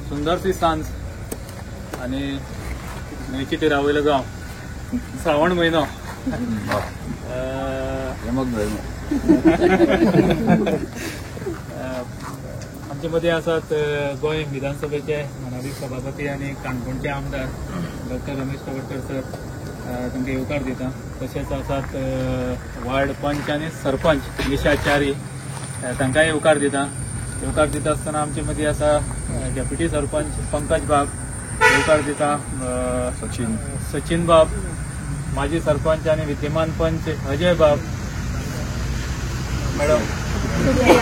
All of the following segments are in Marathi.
सुंदरशी सांज आणि न्हंयची टिरावयलो गांव श्रावण म्हयनो आमचे मदीं आसात गोंय विधानसभेचे माननीय सभापती आणि काणकोणचे आमदार डॉक्टर रमेश तवडकर सर तांकां येवकार दिता. तशेंच आसात वार्ड पंच आणि सरपंच निशा च्यारी तांकांय येवकार दिता. येवकार दिता आसतना आमचे मदीं आसा डेप्युटी सरपंच पंकज बाब येवकार दिता. सचिन बाब, माजी सरपंच आणि विद्यमान पंच अजय बाब मॅडम,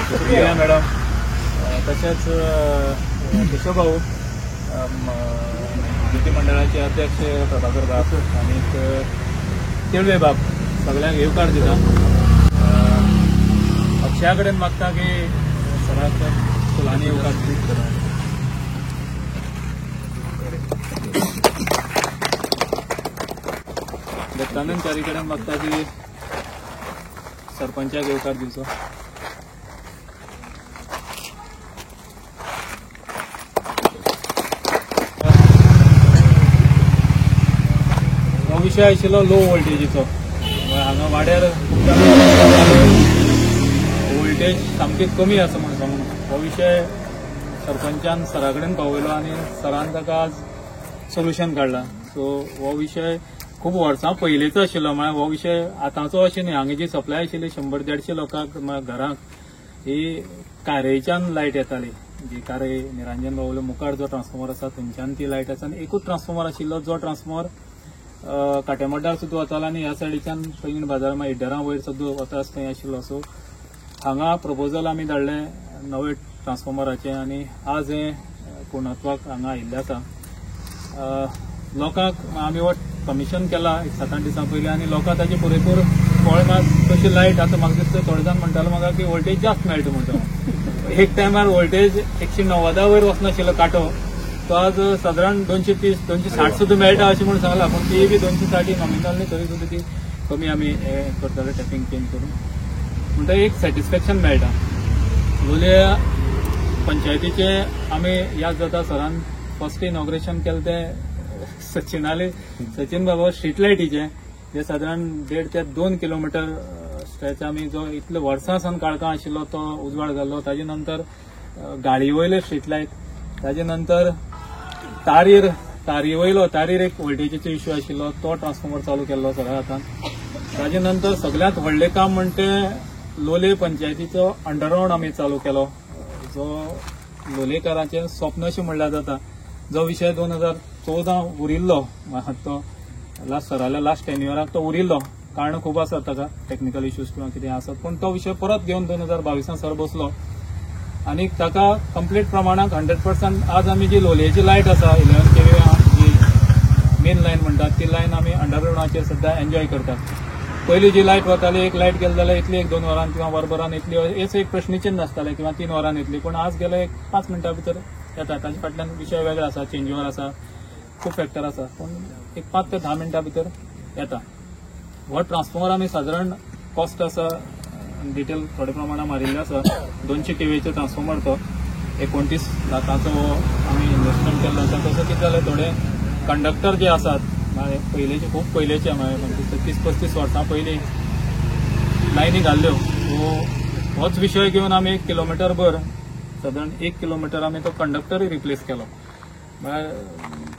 सुप्रिया मॅडम, तसेच केशवभाऊ विधिमंडळाचे अध्यक्ष प्रभाकर बाब आणि तेळवे बाब सगळ्यांक येवकार दिता. अक्षया कडेन मागता की सराक फुलांनी येवकार दिता. दत्तानंद च्यारी कडेन मागता की सरपंचाक येवकार दिवचो. हो विषय आशिल्लो लो वोल्टेजीचो. हांगा वाड्यार वोल्टेज सामकी कमी आसा म्हणून सांगून हो विषय सरपंचान सरा कडेन पावयलो आणि सरान ताका आज सोल्युशन काडला. सो हो विषय खूप वर्सां पयलींचो आशिल्लो. म्हळ्यार हो विशय आतांचो अशें न्ही. हांगा जी सप्लाय आशिल्ली 100-150 लोकांक घरांक ही कारेच्यान लायट येताली. जी कारे निरांजन बावलो मुखार जो ट्रान्सफॉर्मर आसा थंयच्यान ती लायट आसा. आनी एकूच ट्रान्सफॉर्मर आशिल्लो जो ट्रान्सफॉर्मर काटेमड्ड्यार सुद्दां वतालो आनी ह्या सायडीच्यान पैंगीण बाजार मागीर इड्डरां वयर सुद्दां वता आसता थंय आशिल्लो. सो हांगा प्रपोजल आमी धाडलें नवे ट्रान्सफॉर्मराचें आनी आज हें पूर्णत्वाक हांगा आयिल्लें आसा. लोकांक आमी हो कमिशन केला 7-8 दिसां पयलीं आनी लोकांक ताची पुरेपूर फळ ना. तशी लायट आतां म्हाका दिसता थोडे जाण म्हणटालो म्हाका की वोल्टेज जास्त मेळटा म्हणटा. एक टायमार वोल्टेज 190 वयर वचनाशिल्लो कांटो तो आज सादारण 230-260 सुद्दां मेळटा अशें म्हणून सांगला. पूण ती बी 260 नॉमिनल न्ही तरी सुद्दां ती कमी आमी हें करताले टॅपिंग चेंज करून. म्हणटा एक सॅटिस्फॅक्शन मेळटा. लोलया पंचायतीचे आमी याद जाता सरान फर्स्ट इनॉग्रेशन केलें तें सचिन बाबा स्ट्रीट लायटीचे जे सादारण 1.5 ते 2 किलोमीटर स्ट्रेच आमी जो इतले वर्सां सावन काळखां आशिल्लो तो उजवाड जाल्लो. ताजे नंतर गाळी वयले स्ट्रीट लायट, ताजे नंतर तारीर एक वोल्टेजीचो इश्यू आशिल्लो तो ट्रान्सफॉर्मर चालू केल्लो सगळ्या हातान. ताजे नंतर सगळ्यांत व्हडलें काम म्हणटे लोलये पंचायतीचो अंडरग्राउंड आमी चालू केलो. जो लोलयेकारांचें स्वप्न अशें म्हणल्यार जाता. जो विशय 2014 उरिल्लो तो सराल्या लास्ट टेन्युअराक तो उरिल्लो. कारण खूब आसात ताका टेक्निकल इश्यूज किंवा कितें आसत. पूण तो विशय परत घेवन 2022 सर बसलो आनी ताका कंप्लीट प्रमाणाक 100% आज आमी जी लोलयेची लायट आसा 11 kV जी मेन लायन म्हणटात ती लायन आमी अंडरग्राउंडाचेर सद्दां एन्जॉय करतात. पयलीं जी लायट वताली एक लायट गेली जाल्यार इतली 1-2 वरान किंवा वरभरान इतली हेच एक प्रश्नचिन्ह आसतालें किंवा 3 वरान येतली. पूण आज गेले एक 5 मिनटां भितर येता. ताचे फाटल्यान विशय वेगळो आसा, चेंजओवर आसा, खूब फॅक्टर आसा. पूण एक 5 ते 10 मिनटां भितर येता. हो ट्रान्सफॉर्मर आमी सादारण कॉस्ट आसा डिटेल थोडे प्रमाणात मारिल्ले आसा. 200 kVचो ट्रान्सफॉर्मर तो 29 लाखाचो आमी इन्व्हेस्टमेंट केल्लो आसा. तसो कितें जालें थोडे कंडक्टर जे आसात पयलींचे खूब पयलींचे 30-35 वर्सां पयलीं लायनी घाल्ल्यो. होच विशय घेवन आमी 1 किलोमिटर भर सादारण 1 किलोमिटर आमी तो कंडक्टरूय रिप्लेस केलो. म्हळ्यार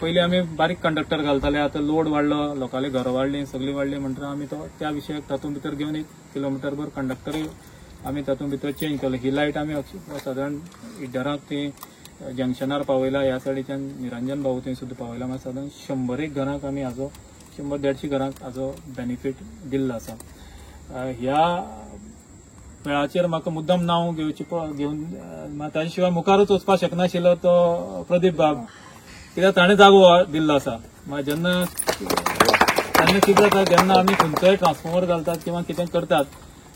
पयलीं आमी बारीक कंडक्टर घालताले. आतां लोड वाडलो, लोकांली घरां वाडलीं, सगळीं वाडलीं म्हणटा आमी तो त्या विशयाक तातूंत भितर घेवन 1 किलोमिटर भर कंडक्टरूय आमी तातूंत भितर चेंज केलो. ही लायट आमी सादारण इड्डराक ती जंक्शनार पावयला. ह्या सायडीच्यान निरांजन भाऊ थंय सुद्दां पावयला. मागीर सादारण 100 घरांक आमी हाजो 100-150 घरांक हाजो बेनिफीट दिल्लो आसा. ह्या वेळाचेर म्हाका मुद्दम नांव घेवन ताजे शिवाय मुखारूच वचपाक शकनाशिल्लो तो प्रदीप बाब कित्याक ताणें जागो दिल्लो आसा. जेन्ना कितें जाता जेन्ना आमी खंयचोय ट्रान्सफॉर्मर घालतात किंवा कितें करतात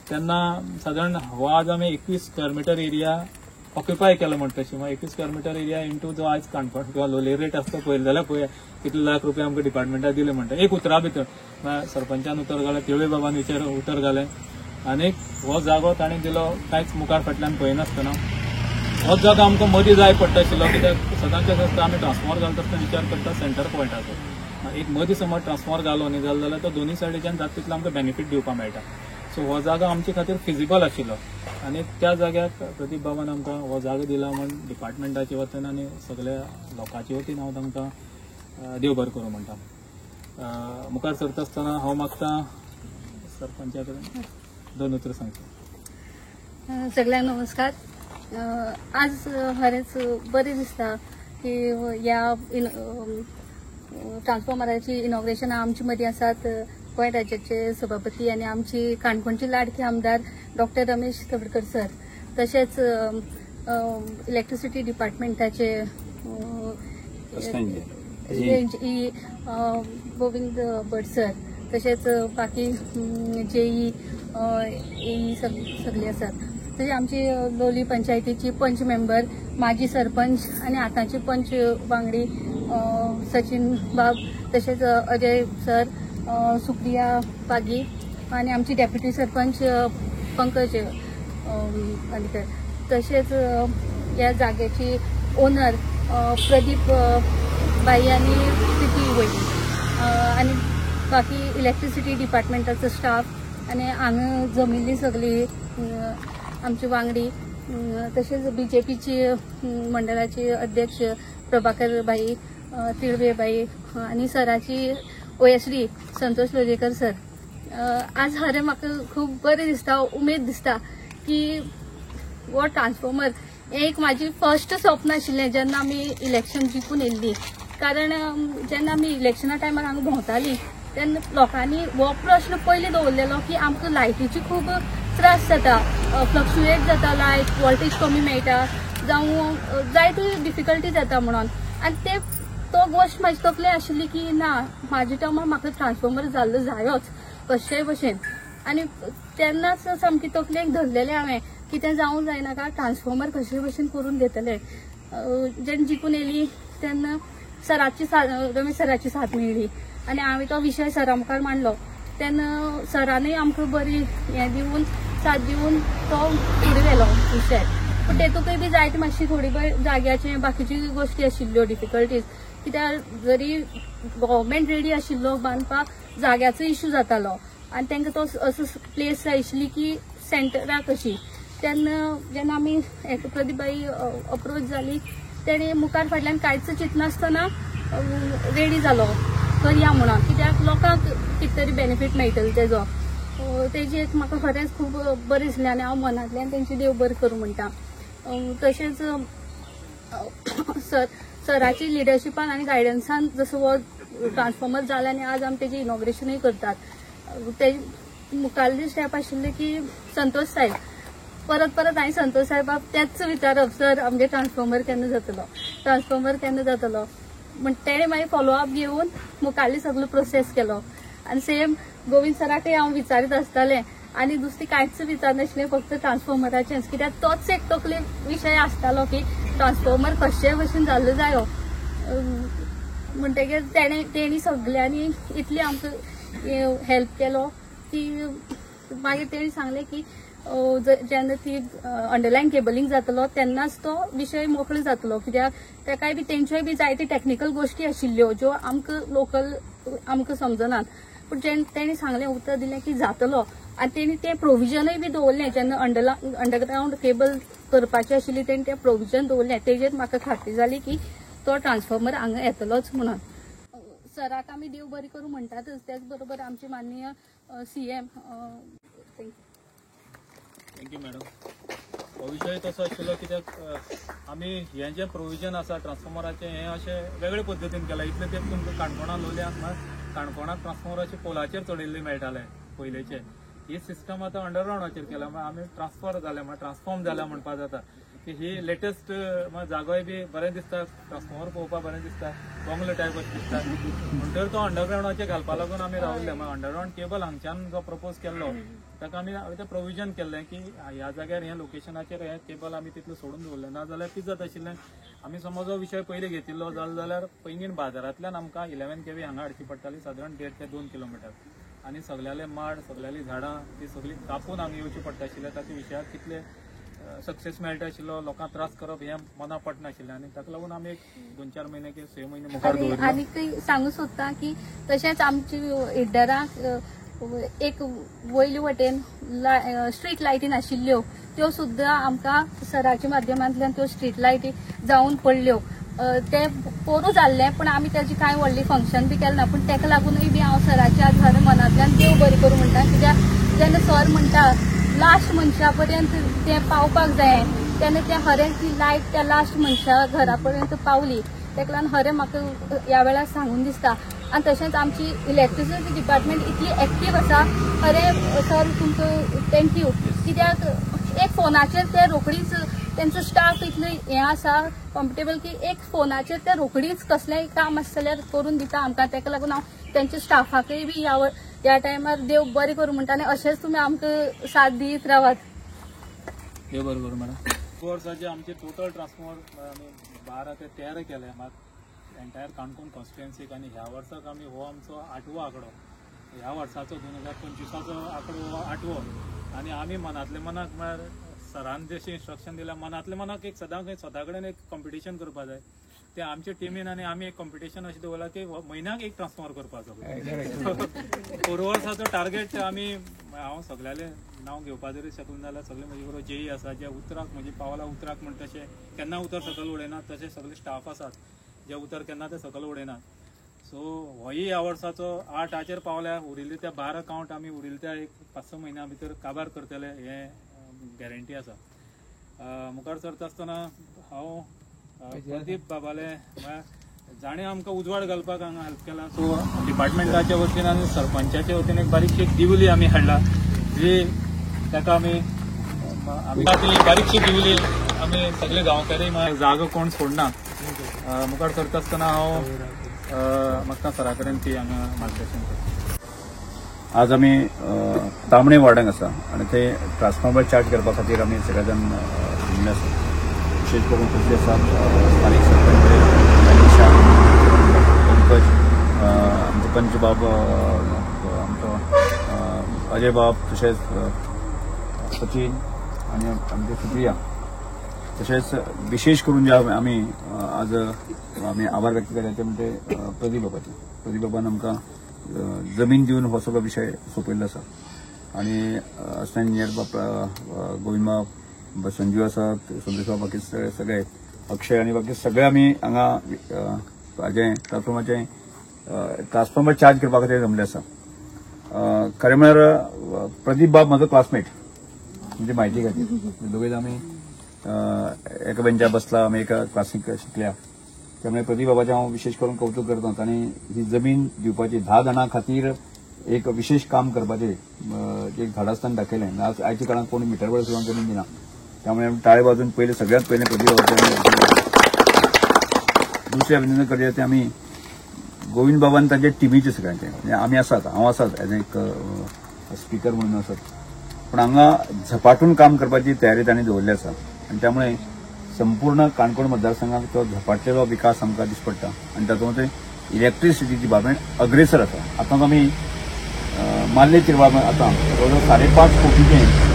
तेन्ना सादारण हो आज आमी 21 स्क्वेअर मिटर एरिया ऑक्युपाय केलो म्हणटा तशें. 21 स्क्वेअर मिटर एरिया इंटू जो आज काणकोण किंवा लोलये रेट आसता पळयलो जाल्यार पळय कितले लाख रुपया आमकां डिपार्टमेंटान दिले म्हणटा एक उतरा भितर. सरपंचान उतर घालें, तिळवे बाबान उतर घालें आनी हो जागो ताणें दिलो कांयच मुखार फाटल्यान पळयनासतना. होच जागो आमकां मदीं जाय पडटा आशिल्लो कित्याक सदांच कसं आसता आमी ट्रान्सफॉर्मर घालता आसतना विचार करता सेंटर पॉयंटाचो. एक मदीं समज ट्रान्सफॉर्मर घालो न्ही जाल्यार तो दोनूय सायडीच्यान जाता तितलो आमकां बेनिफीट दिवपाक मेळटा. सो हो जागो आमचे खातीर फिजिबल आशिल्लो आनी त्या जाग्याक प्रदीप बाबान आमकां हो जागो दिला म्हण डिपार्टमेंटाचे वतीन आनी सगळ्या लोकांचे वतीन हांव तांकां देव बरें करूं म्हणटा. मुखार सरता आसतना हांव मागतां सरपंचा कडेन 2 उतरां सांगता. सगळ्यांक नमस्कार. आज खरेंच बरें दिसता की ह्या ट्रान्सफॉर्मराची इनॉग्रेशन आमचे मदीं आसात गोंय राज्याचे सभापती आनी आमची काणकोणचे लाडके आमदार डॉक्टर रमेश तवडकर सर, तशेंच इलेक्ट्रिसिटी डिपार्टमेंटाचे गोविंद भट सर, तशेंच बाकी जेई सगळे आसात. तशें आमची लोलये पंचायतीची पंच मेंबर, माजी सरपंच आनी आतांचे पंच वांगडी सचिन बाब, तशेंच अजय सर, सुप्रिया पागी आनी आमची डेप्युटी सरपंच पंकज पालीकर, तशेंच ह्या जाग्याची ओनर प्रदीप बाई आनी प्रिती वैली आनी बाकी इलेक्ट्रिसिटी डिपार्टमेंटाचो स्टाफ आनी हांगा जमिल्ली सगळी आमची वांगडी, तशेंच बीजेपीची मंडळाची अध्यक्ष प्रभाकर बाई, तिळवे बाई आनी सराची OSD संतोष लोलयेकर सर. आज खरें म्हाका खूब बरें दिसता, उमेद दिसता की हो ट्रान्सफॉर्मर हें एक म्हाजी फर्स्ट स्वप्न आशिल्लें जेन्ना आमी इलेक्शन जिखून येयल्ली. कारण जेन्ना आमी इलेक्शना टायमार हांगा भोंवतालीं तेन्ना लोकांनी हो प्रश्न पयलीं दवरलेलो की आमकां लायटीची खूब त्रास जाता, फ्लक्च्युएट जाता लायट, वोल्टेज कमी मेळटा जावं जायती डिफिकल्टी जाता म्हणून. आनी तो गोश्ट म्हाजी तकलेन आशिल्ली की ना म्हाज्या टायमार म्हाका ट्रान्सफॉर्मर जाल्लो जायोच कशेय भशेन. आनी तेन्नाच सामकी तकलेक धरलेलें हांवें की तें जावंक जायनाका, ट्रान्सफॉर्मर कशे भशेन करून घेतले. जेन्ना जिखून येयली तेन्ना रमेश सराची साथ मेळ्ळी आनी हांवें तो विशय सरा मुखार मांडलो. तेन्ना सरानूय आमकां बरी हें दिवन साथ दिवन तो फुडें व्हेलो विशय. पूण तेतूंकय बी जायती मातशी थोडी जाग्याचे बाकीची गोश्टी आशिल्ल्यो डिफिकल्टीज, कित्याक जरी गव्हर्मेंट रेडी आशिल्लो बांदपाक जाग्याचो इश्यू जातालो आनी तांकां तो असो प्लेस जाय आशिल्ली की सेंटराक अशी. तेन्ना जेन्ना आमी प्रदीपबाई अप्रोच जाली तेणे मुखार फाटल्यान कांयच चिंतनासतना रेडी जालो करया म्हणून, कित्याक लोकांक कितें तरी बेनिफीट मेळटलो तेजो. तेजी एक म्हाका खरेंच खूब बरें दिसलें आनी हांव मनांतल्यान तेंची देव बरें करूं म्हणटा. तशेंच सराची लिडरशिपान आनी गायडन्सान जसो हो ट्रान्सफॉर्मर जाला आनी आज आमी तेजें इनॉग्रेशनूय करतात. ते मुखारले स्टेप आशिल्ले की संतोष साहेब, परत हांवें संतोष साहेबाक तेंच विचारप, सर आमगे ट्रान्सफॉर्मर केन्ना जातलो म्हण तेणें मागीर फॉलोअप घेवन मुखारली सगळो प्रोसेस केलो. आनी सेम गोविंद सराकय हांव विचारीत आसतालें आनी दुसरी कांयच विचारनाशिल्लें, फक्त ट्रान्सफॉर्मराचेंच, कित्याक तोच एक तकलेक विशय आसतालो की ट्रान्सफॉर्मर कशे भशेन जाल्लो जायो. म्हणटकीर तेणी सगळ्यांनी इतली आमकां हेल्प केलो की मागीर तेणी सांगलें की जेन्ना ती अंडरलायन केबलिंग जातलो तेन्नाच तो विशय मोकळो जातलो, कित्याक तेकाय बी तेंच्योय बी जायती टेक्निकल गोश्टी आशिल्ल्यो ज्यो आमकां लोकल आमकां समजनात. पूण तेणी सांगलें, उतर दिलें की जातलो. आनी तेणी तें प्रोविजनूय बी दवरलें जेन्ना अंडरग्रावंड केबल करपाची आशिल्ली तेणी तें प्रोविजन दवरलें. तेजेर म्हाका खात्री जाली की तो ट्रान्सफॉर्मर हांगा येतलोच म्हणून. सराक आमी देव बरी करूं म्हणटातच, त्याच बरोबर आमचे माननीय CM थँक्यू मॅडम. हो विशय तसो आशिल्लो कित्याक आमी हें जें प्रोविजन आसा ट्रान्सफॉर्मराचें हें अशें वेगळे पद्दतीन केलां. इतलें तेंप तुमकां काणकोणा लोलयांक काणकोणाक ट्रान्सफॉर्मराचे पोलाचेर चडयल्ले मेळटाले पयलेचे. ही सिस्टम आतां अंडरग्रावंडाचेर केला. आमी ट्रान्सफॉर्म जाल्या म्हणपाक जाता की ही लेटेस्ट जागोय बी बरें दिसता, ट्रान्सफॉर्मर पळोवपाक बरें दिसता, बंगलो टायप अशें दिसता. म्हणटकर तो अंडरग्राउंडाचे घालपा लागून आमी रावल्ले. अंडरग्राउंड केबल हांगच्यान जो प्रपोज केल्लो ताका आमी तें प्रोविजन केल्लें की ह्या जाग्यार ह्या लोकेशनाचेर हें केबल आमी तितलें सोडून दवरलें. ना जाल्यार कितें जाता आशिल्लें, आमी समज हो विशय पयलीं घेतिल्लो जाल्यार पैंगीण बाजारांतल्यान आमकां 11 kV हांगा हाडची पडटाली, सादारण 1.5 ते 2 किलोमिटर. आनी सगळ्याले माड, सगळ्याली झाडां ती सगळी कापून हांगा येवची पडटा आशिल्लें. ताच्या विशयाक कितले सक्सेस मेळटा आशिल्लो, लोकांक त्रास करप हें मनाक पटनाशिल्लें. आनी ताका लागून आमी एक 2-4 महिने की 6 महिने मुखार दवरलो. आनी सांगू सोदता की तशेंच आमची इड्डराक एक वयले वटेन स्ट्रीट लायटी नाशिल्ल्यो, त्यो सुद्दां आमकां सराच्या माध्यमांतल्यान त्यो स्ट्रीट लायटी जावन पडल्यो. ते पोरूं जाल्लें, पण आमी ताजी कांय व्हडली फंक्शन बी केलें ना. पूण ताका लागूनय बी हांव सराच्या घरा मनांतल्यान देव बरें करूं म्हणटा. कित्याक जेन्ना सर म्हणटा लास्ट मनशा पर्यंत तें पावपाक जाय, तेन्ना तें खरें ती लायट त्या लास्ट मनशा घरा पर्यंत पावली. ताका लागून खरें म्हाका ह्या वेळार सांगून दिसता. आनी तशेंच आमची इलेक्ट्रिसिटी डिपार्टमेंट इतली एक्टीव आसा. खरें सर तुमकां थँक्यू. कित्याक एक फोनाचेर ते रोखडीच तेंचो स्टाफ इतलो हें आसा कम्फर्टेबल की एक फोनाचेर ते रोखडीच कसलेंय काम आसा जाल्यार करून दिता आमकां. ताका लागून हांव तेंच्या स्टाफाकय बी ह्या टायमार देव बरें करूं म्हणटा. आनी अशेंच तुमी आमकां साथ दीत रावात. देव बरें करूं मॅडम. वर्साचे आमचे टोटल ट्रान्सफॉर्मर आमी 12 ते 13 केले मात एंटायर काणकोण कॉन्स्टिट्युएन्सीक. आनी ह्या वर्साक आमी हो आमचो 8वो आंकडो, ह्या वर्साचो 2025चो आंकडो हो 8वो. आनी आमी मनांतल्या मनाक म्हळ्यार सरान जशें इन्स्ट्रक्शन दिल्या मनांतल्या मनाक एक सदां स्वता कडेन एक कॉम्पिटिशन करपा जाय. ते आमचे टिमीन आनी आमी एक कॉम्पिटिशन अशें दवरलां की म्हयन्याक एक ट्रान्सफॉर्मर करपाचो. 4 वर्साचो टार्गेट आमी, हांव सगळ्याले नांव घेवपा जरी शकलो जाल्यार सगळे म्हजे बरोबर जेई आसा जे उतराक म्हणजे पावला उतराक म्हण तशें केन्ना उतर सकयल उडयनात, तशें सगळे स्टाफ आसात जे उतर केन्ना ते सकयल उडयनात. सो होय ह्या वर्साचो 8 पावल्या. उरिल्ले त्या 12 कावंट आमी उरिल्ले त्या एक 5-6 म्हयन्या भितर काबार करतले हें गॅरंटी आसा. मुखार सरता आसतना हांव प्रदीप बाबाले जाणें आमकां उजवाड घालपाक हांगा हेल्प केला. सो डिपार्टमेंटाच्या वतीन आनी सरपंचाच्या वतीन एक बारीकशी एक दिवली आमी हाडला, जी ताका आमी ती बारीकशी दिवली आमी सगळे गांवकारी जागो कोण सोडना. मुखार सरता आसतना हांव म्हाका सरा कडेन ती हांगा मार्गदर्शन करता. आज आमी तामणे वार्डाक आसा आनी ते ट्रान्सफॉर्मर चार्ज करपा खातीर आमी सगळे जाण जमले आसा. विशेष करून कसले आसात स्थानीक सरपंच पंकज, आमचो पंचबाब, आमचो अजय बाब, तशेंच सचिन आनी आमची सुप्रिया. तशेंच विशेष करून जे आमी आज आमी आभार व्यक्त केले ते म्हणजे प्रदीप बाबाचे. प्रदीप बाबान आमकां जमीन दिवन हो सगळो विशय सोंपयल्लो आसा. आनी असिस्टंट इंजिनियर बाब गोविंद बाब, संजीव आसा, संदेश बाब, बाकी सगळे अक्षय आनी बाकी सगळे आमी हांगा हाजें ट्रान्सफॉर्मर चार्ज करपा खातीर जमले आसा. खरें म्हळ्यार प्रदीप बाब म्हाजो क्लासमेट म्हणजे म्हायती खातीर दोगूय आमी एका बेंचार बसला, आमी एका क्लासीक शिकल्या. त्यामुळे प्रदीप बाबाचें हांव विशेष करून कौतुक करता. तांणी ही जमीन दिवपाची 10 जाणां खातीर एक विशेष काम करपाचें एक धाडसतान दाखयलें. आयच्या काळात कोणी मिटरवर सुद्दां जमीन दिना. त्यामुळे आमी ताळे वाजून सगळ्यांत पयलें प्रदीप बाबाचें. दुसरें अभिनंदन करया ते आमी गोविंद बाबान तांचे टिमीचे सगळ्यांचे. आमी आसात, हांव आसात एज एक स्पीकर म्हणून आसात. पण हांगा झपाटून काम करपाची तयारी तांणी दवरली आसा. आनी त्यामुळे संपूर्ण काणकोण मतदारसंघात तो झपाटलेलो विकास आमकां दिसपडटा. आनी तातूंत इलेक्ट्रिसिटी डिपार्टमेंट अग्रेसर आसा. आतांच आमी माल्ले तिरवार आतां जवळजवळ 5.5 कोटीचें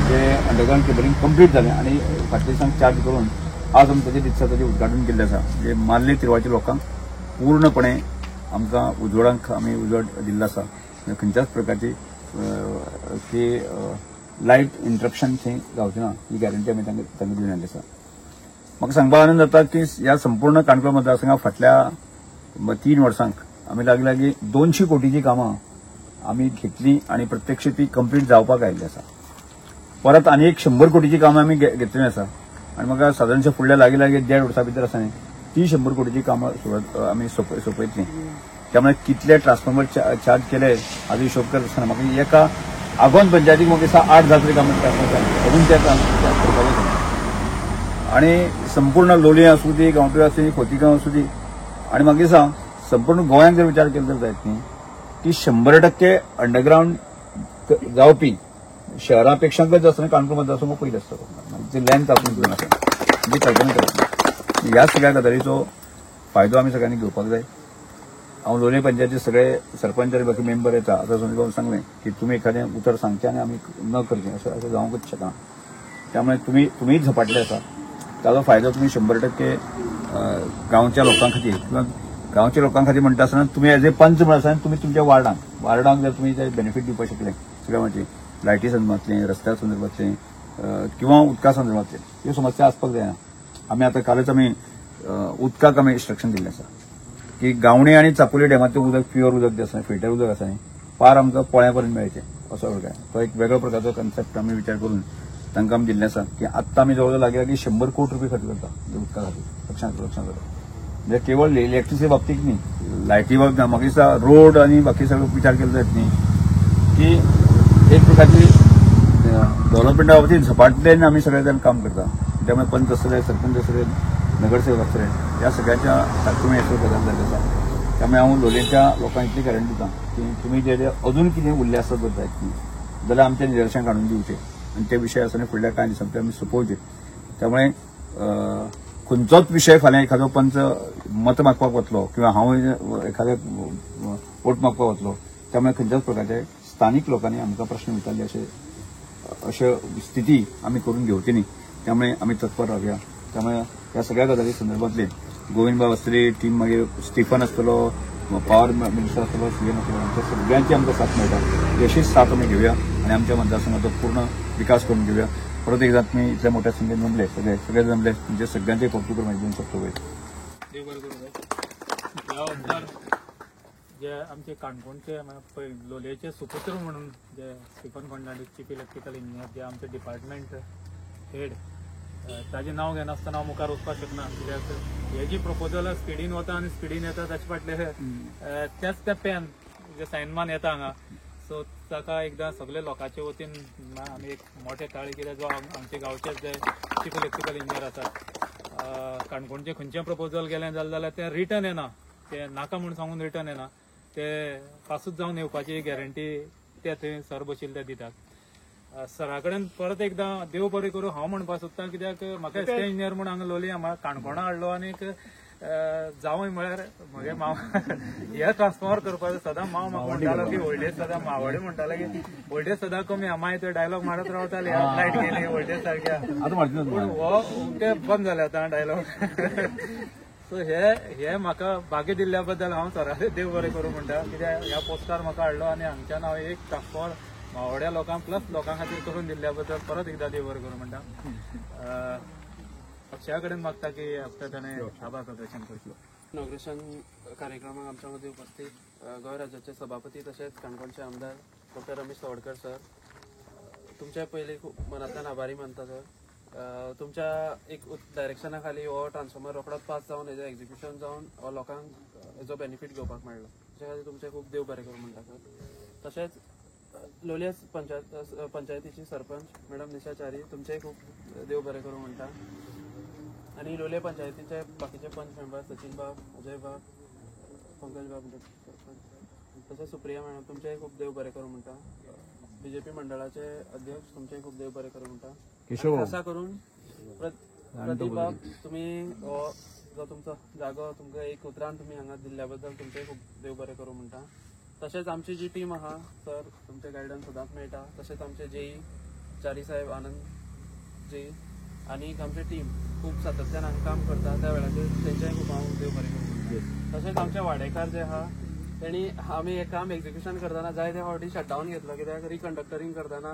जे अंडरग्राउंड केबलिंग कंप्लीट जालें आनी फाटल्या दिसांक चार्ज करून आज आमी ताचे दिसाचें उद्घाटन केल्लें आसा. जे माल्ले तिरवाच्या लोकांक पूर्णपणे आमकां उजवाडांक आमी उजवाड दिल्लो आसा. खंयच्याच प्रकारची की लायट इंटरप्शन थंय जावचें ना ही गॅरंटी आमी तांकां दिवन आयिल्ली आसा. म्हाका सांगपाक आनंद जाता की ह्या संपूर्ण काणकोण मतदारसंघात फाटल्या 3 वर्सांक आमी लागीं 200 कोटीची कामां आमी घेतली आनी प्रत्यक्ष ती कंप्लीट जावपाक आयिल्ली आसा. परत आनी एक 100 कोटीची कामां आमी घेतली आसा. आनी म्हाका सादारणशा फुडल्या लागीं 1.5 वर्सां भितर आसा न्ही ती 100 कोटीची कामां आमी सोंपयतली. त्यामुळे कितले ट्रान्सफॉर्मर चार्ज केले हाजो हिशोब करता आसतना म्हाका एका आगोंद पंचायतीक म्हाका दिसता 8 जात्रे कामां करपाक जाय. आणि संपूर्ण लोलये आसूं दी, गांवठी आसूं दी, खोतीगांव आसूं दी, आणि म्हाका दिसता संपूर्ण गोंयांत जर विचार केलो तर जायत न्ही की 100% अंडरग्राउंड जावपी शहरापेक्षा आसतना काणकोण मतदारसंघ पयलीं आसतलो. जी लेंथ आसून घेवन आसा जी कल्पना करता ह्या सगळ्या गजालीचो फायदो आमी सगळ्यांनी घेवपाक जाय. हांव लोलये पंचायतीचे सगळे सरपंच आनी बाकी मेंबर येता आतां सुनील सांगलें की तुमी एखादें उतर सांगचें आनी आमी न करचें अशें जावंकच शकना. त्यामुळे तुम्ही झपाटले आसा ताचो फायदो तुम्ही 100% गांवच्या लोकां खातीर किंवा गांवच्या लोकां खातीर म्हणटा आसतना तुम्ही एज ए पंच म्हणून आसा तुम्ही तुमच्या वार्डांक जर तुम्ही बेनिफीट दिवपाक शकले सगळ्या म्हणजे लायटी संदर्भातले, रस्त्या संदर्भातले किंवा उदका संदर्भातले ह्यो समस्या आसपाक जायना. आमी आतां कालच आमी उदकाक आमी इन्स्ट्रक्शन दिल्लें आसा की गावणे आणि चापोली डॅमातलें उदक प्युअर उदक जें आसा फिल्टर उदक आसा न्ही पार आमकां पोळ्यापर्यंत मेळचें असो काय तो एक वेगळो प्रकारचो कन्सेप्ट आमी विचार करून तांकां आमी दिल्लें आसा की आत्तां आमी जवळ लागीं 100 कोटी रुपये खर्च करता उदका खातीर. लक्षांत म्हणजे केवळ इलेक्ट्रिसिटी बाबतीत न्ही लायटी बाबतीत म्हाका दिसता रोड आनी बाकी सगळो विचार केलो जायत न्ही की एक प्रकारची डेव्हलपमेंटा बाबतीत झपाटलेन आमी सगळे जाण काम करता. त्यामुळे पंच आसतले, सरपंच आसतले, नगरसेवक आसतले ह्या सगळ्यांच्या तुमी हेचो गजाल जाल्लो आसा. त्यामुळे हांव लोलयेच्या लोकांक इतली गॅरंटी दिता की तुमी जे अजून कितें उरलें आसत जायत न्ही जाल्यार आमचें निदर्शन काडून दिवचें आणि ते विशय आसतना फुडल्या कांय दिसांनी आमी सोंपोवचे. त्यामुळे खंयचोच विशय फाल्यां एखादो पंच मत मागपाक वतलो किंवा हांव एखाद्या वोट मागपाक वतलो त्यामुळे खंयच्याच प्रकारचे स्थानीक लोकांनी आमकां प्रश्न विचारले अशे स्थिती आमी करून घेवची न्ही. त्यामुळे आमी तत्पर रावया. त्यामुळे ह्या सगळ्या गजाली संदर्भातले गोविंदबाब आसतले, टीम मागीर स्टीफन आसतलो, पॉवर मिनिस्टर आसतलो, सीएम आसतलो, आमच्या सगळ्यांची आमकां साथ मेळटा अशीच साथ आमी घेवया आणि आमच्या मतदारसंघाचो पूर्ण विकास करून घेवया. परत एकदा तुम्ही इतल्या मोठ्या संख्येन जमले सगळे जमले म्हणजे सगळ्यांचे कौतुक करून देऊन शकतो जे आमचे काणकोणचे लोलयेचे सुपुत्र म्हणून जे Stephen Fernandes chief electrical engineer जे आमचे डिपार्टमेंट हेड ताजें नांव घेनासतना हांव मुखार वचपाक शकना कित्याक हे जी प्रपोजल स्पिडीन वता आनी स्पिडीन येता ताचे फाटले त्याच तेंप्यान जे सायनमान येता हांगा सो ताका एकदां सगळे लोकांचे वतीन आमी एक मोठे ताळी कित्याक जो आमचे गांवचे जे चीफ इलेक्ट्रिकल इंजिनियर आसात काणकोणचे खंयचें प्रपोजल गेलें जाल्यार तें रिटर्न येना ते नाका म्हूण सांगून रिटर्न येना ते पासूच जावन येवपाची गॅरंटी ते थंय सर बशिल्ले ते दितात. सरा कडेन परत एकदां देव बरें करूं हांव म्हणपाक सोदतां कित्याक म्हाका एसटी इंजिनियर म्हूण हांगा लोलये म्हाका काणकोणा हाडलो आनीक जावंय म्हळ्यार म्हगे माव हे ट्रान्सफॉर्मर करपाचो सदां माव म्हाका म्हणटालो की व्होल्टेज सदां मावडे म्हणटालो की व्होल्टेज सदां कमी माय ते डायलॉग मारत रावताले लायट गेली व्होल्टेज सारक्या पूण हो ते बंद जाले आतां डायलॉग. सो हे म्हाका भाग्य दिल्ल्या बद्दल हांव सराचे देव बरें करूं म्हणटा कित्याक ह्या पोस्टार म्हाका हाडलो आनी हांगच्यान हांव एक ट्रान्सफॉर्मर मावड्या लोकांक प्लस लोकां खातीर करून दिल्ल्या बद्दल परत एकदां देव बरें करूं म्हणटा. पक्षा कडेन मागता की हप्ता ताणें आभार प्रदर्शन करतलो. इनॉग्रेशन कार्यक्रमाक आमच्या मध्ये उपस्थित गोंय राज्याचे सभापती तसेच काणकोणचे आमदार डॉ. रमेश तवडकर सर तुमचे पयलीं खूब मनांतल्यान आभारी मानता सर. तुमच्या एक डायरेक्शना खाली हो ट्रान्सफॉर्मर रोखडोच पास जावन हेजें एक्झिक्युशन जावन हो लोकांक हेजो बेनिफीट घेवपाक मेळ्ळो ताचे खातीर तुमचे खूब देव बरें करूं म्हणटा सर. तशेंच लोलये पंचायतीची सरपंच मॅडम निशा च्यारी तुमचेय खूब देव बरें करूं म्हणटा आनी लोलये पंचायतीचे बाकीचे पंच मेंबर सचिन बाब, अजय बाब, पंकज बाब सरपंच तशेंच सुप्रिया मॅडम तुमचेय खूब देव बरें करूं म्हणटा. बीजेपी मंडळाचे अध्यक्ष तुमचेय खूब देव बरें करूं म्हणटा. खासा करून प्रदीप बाब तुमी हो जो तुमचो जागो तुमकां एक उतरान तुमी हांगा दिल्ल्या बद्दल तुमचेय खूब देव बरें करूं म्हणटा. तशेंच आमची जी टीम आहा सर तुमचे गायडन्स सदांच मेळटा. तशेंच आमचे जेई च्यारी साहेब आनंद जी आनीक आमची टीम खूब सातत्यान हांगा काम करता त्या वेळाचेर तेंचेय खूब हांव देव बरें करूं. तशेंच आमचे वाडेकार जे आहा तेणी आमी हें काम एक्झिक्युशन करतना जायते फावटी शटडावन घेतलो कित्याक रिकंडक्टरींग करतना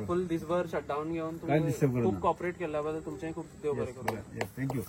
फुल दिसभर शटडावन घेवन तुमी खूब कॉपरेट केल्ल्या बद्दल तुमचेय खूब देव बरें करूं. थँक्यू.